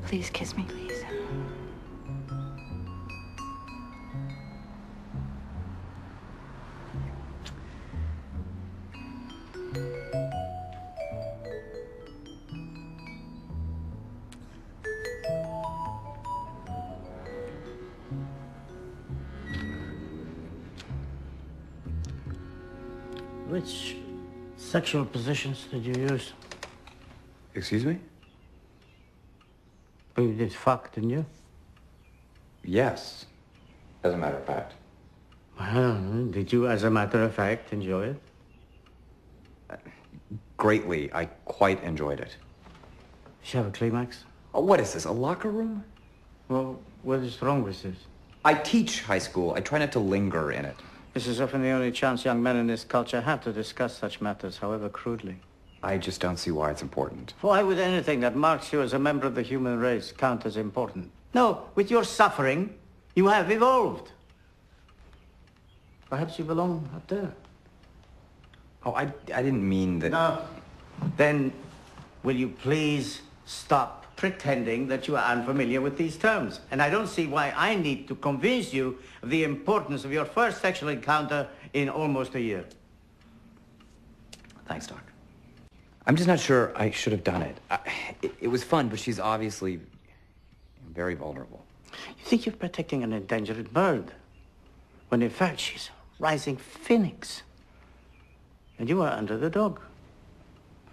Please kiss me, please. Which sexual positions did you use? Excuse me? Oh, you did fuck, didn't you? Yes, as a matter of fact. Well, did you, as a matter of fact, enjoy it? Greatly. I quite enjoyed it. Did you have a climax? Oh, what is this, a locker room? Well, what is wrong with this? I teach high school. I try not to linger in it. This is often the only chance young men in this culture have to discuss such matters, however crudely. I just don't see why it's important. Why would anything that marks you as a member of the human race count as important? No, with your suffering, you have evolved. Perhaps you belong up there. Oh, I didn't mean that... No. Then, will you please stop pretending that you are unfamiliar with these terms? And I don't see why I need to convince you of the importance of your first sexual encounter in almost a year. Thanks, Doc. I'm just not sure I should have done it. It was fun, but she's obviously very vulnerable. You think you're protecting an endangered bird, when in fact she's a rising phoenix. And you are under the dog.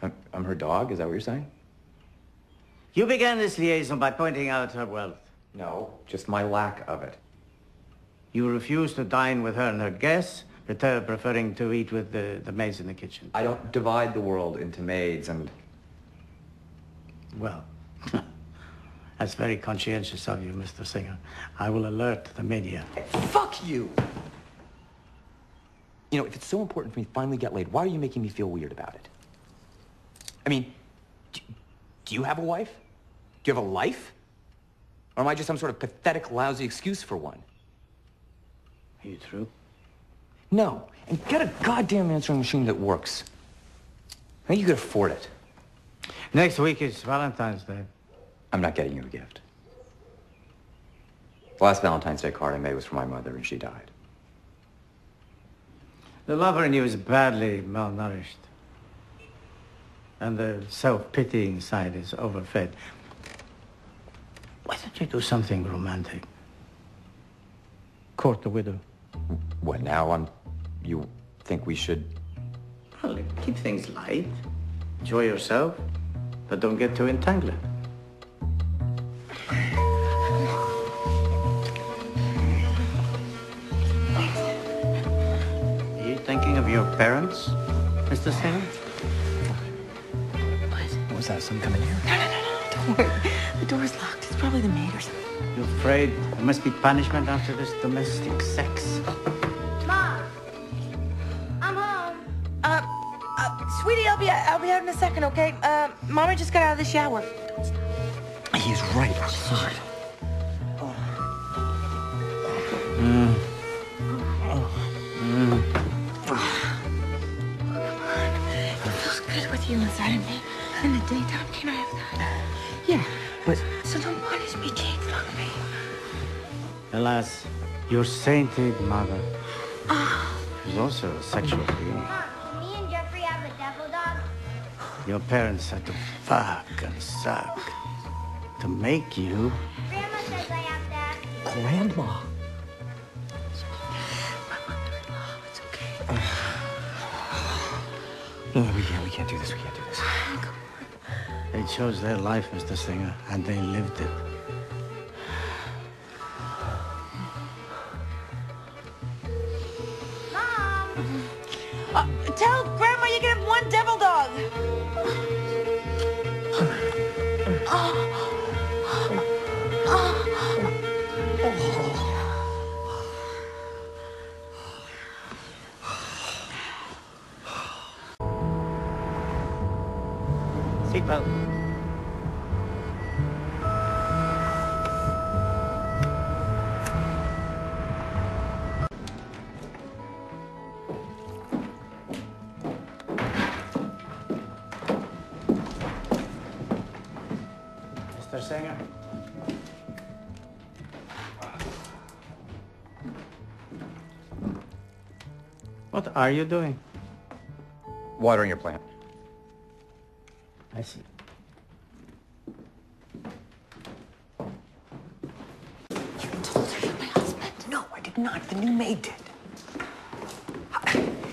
I'm her dog? Is that what you're saying? You began this liaison by pointing out her wealth. No, just my lack of it. You refused to dine with her and her guests, preferring to eat with the maids in the kitchen. I don't divide the world into maids and... Well, that's very conscientious of you, Mr. Singer. I will alert the media. Fuck you! You know, if it's so important for me to finally get laid, why are you making me feel weird about it? I mean, do you have a wife? Do you have a life? Or am I just some sort of pathetic, lousy excuse for one? Are you through? No. And get a goddamn answering machine that works. I think you could afford it. Next week is Valentine's Day. I'm not getting you a gift. The last Valentine's Day card I made was for my mother, and she died. The lover in you is badly malnourished. And the self-pitying side is overfed. Why don't you do something romantic? Court the widow. What, now you think we should... Well, keep things light. Enjoy yourself, but don't get too entangled. Are you thinking of your parents, Mr. Singer? What was that? Someone coming here? No. Don't worry. The door's locked. It's probably the maid or something. You afraid there must be punishment after this domestic sex? Mom, I'm home. Sweetie, I'll be out in a second, okay? Mommy just got out of the shower. He's right. Sorry. It feels good with you inside of me. In the daytime, can I have that? Yeah, but... So don't punish me, Jake. Fuck me. Alas, your sainted mother is also a sexual being. Mom, can me and Jeffrey have a devil dog? Your parents had to fuck and suck to make you. Grandma says I have to ask you. Grandma. My mother-in-law, it's okay. No, we can't do this. We can't do this. They chose their life, Mr. Singer, and they lived it. Mom! Tell Grandma you can have one devil dog. Seatbelt. Mr. Singer? What are you doing? Watering your plant. I see. My husband. No, I did not. The new maid did.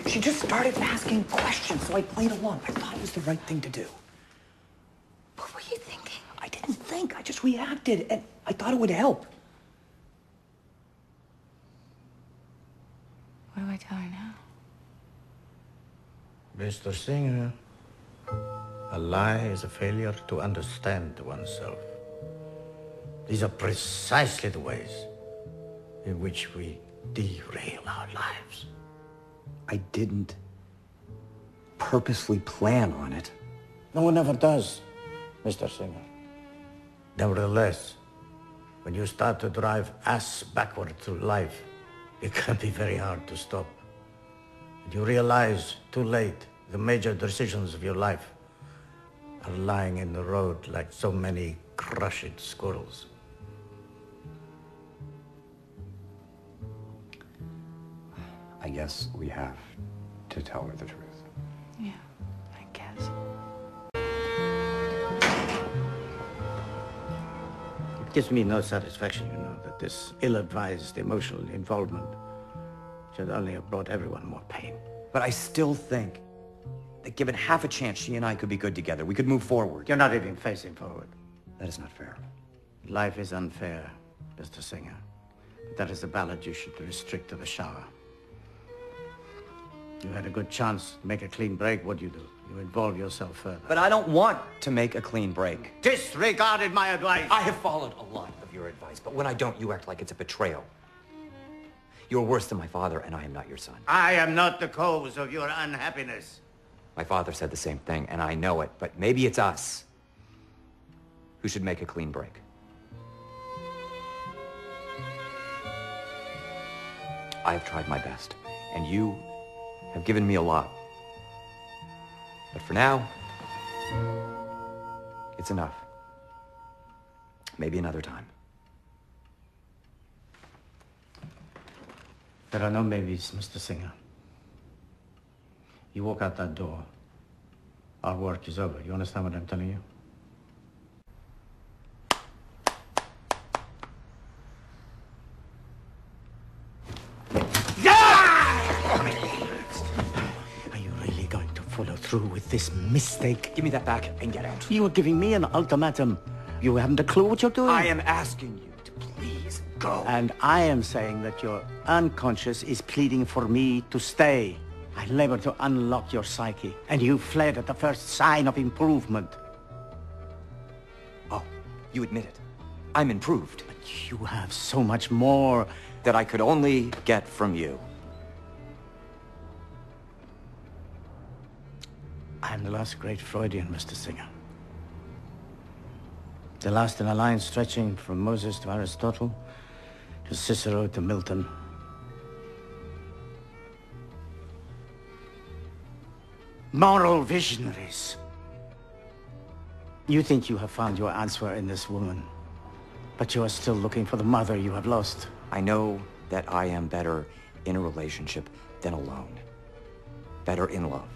She just started asking questions, so I played along. I thought it was the right thing to do. What were you thinking? I didn't think. I just reacted, and I thought it would help. What do I tell her now? Mr. Singer, a lie is a failure to understand oneself. These are precisely the ways in which we derail our lives. I didn't purposely plan on it. No one ever does, Mr. Singer. Nevertheless, when you start to drive ass backward through life, it can be very hard to stop. And you realize too late the major decisions of your life are lying in the road like so many crushed squirrels. I guess we have to tell her the truth. Yeah, I guess. It gives me no satisfaction, you know, that this ill-advised emotional involvement should only have brought everyone more pain. But I still think that given half a chance, she and I could be good together. We could move forward. You're not even facing forward. That is not fair. Life is unfair, Mr. Singer. That is a ballad you should restrict to the shower. You had a good chance to make a clean break. What do? You involve yourself further. But I don't want to make a clean break. Disregarded my advice. I have followed a lot of your advice, but when I don't, you act like it's a betrayal. You're worse than my father, and I am not your son. I am not the cause of your unhappiness. My father said the same thing, and I know it, but maybe it's us who should make a clean break. I have tried my best, and you have given me a lot. But for now, it's enough. Maybe another time. There are no maybes, Mr. Singer. You walk out that door, our work is over. You understand what I'm telling you? Are you really going to follow through with this mistake? Give me that back and get out. You are giving me an ultimatum. You haven't a clue what you're doing. I am asking you to please go. And I am saying that your unconscious is pleading for me to stay. I labored to unlock your psyche, and you fled at the first sign of improvement. Oh, you admit it. I'm improved. But you have so much more that I could only get from you. I'm the last great Freudian, Mr. Singer. The last in a line stretching from Moses to Aristotle, to Cicero to Milton. Moral visionaries. You think you have found your answer in this woman, but you are still looking for the mother you have lost. I know that I am better in a relationship than alone. Better in love.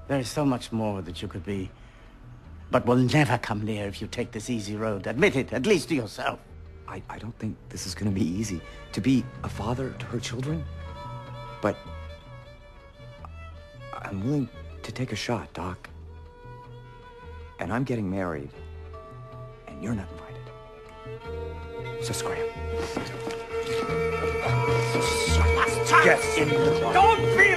There is so much more that you could be, but will never come near if you take this easy road. Admit it, at least to yourself. I don't think this is going to be easy. To be a father to her children, but I'm willing to take a shot, Doc. And I'm getting married, and you're not invited. So scram. Get in the car. Don't be...